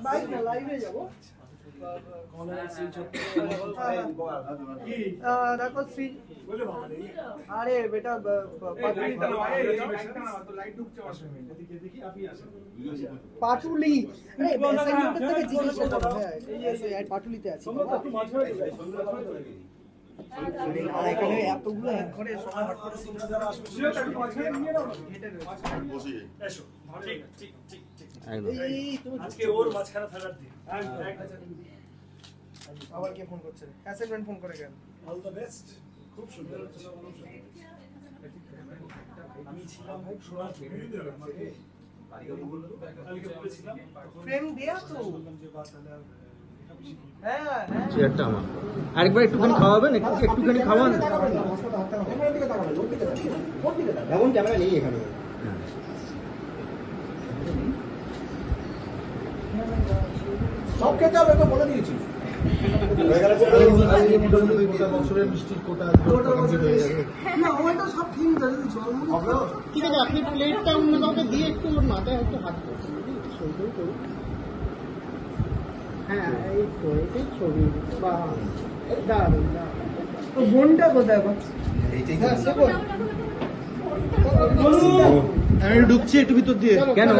Bike না লাইভে যাবো। দেখো শ্রী আরে বেটা পাটুলি থেকে জিজ্ঞাসা করো। হ্যাঁ পাটুলিতে আছি এখানে এতগুলো করে সময় হট করে আজকে ওর মাঝখানে থাকার দিন। আবার কে ফোন করছে? অ্যাসাইনমেন্ট ফোন করে কেন? All the best. খুব সুন্দর। আমি ছিলাম সোনার ফ্রেম দেয়া তো। চেয়ারটা আমার আরেকবার একটুখানি খাওয়াবেন, একটুখানি খাওয়ান। এখন ক্যামেরা নেই এখানে। সব খেতে হবে তো বলে দিয়েছি। ঠিক আছে, আপনি প্লেটটা অন্য কাউকে দিয়ে একটু ওর মাথায় একটু হাত করছেন, সই করুন। হ্যাঁ এই তো এটাই ছবি। বা দারুন দারুন। বোনটা কোথায়? আমি ঢুকছি একটু ভিতর দিয়ে। কেন?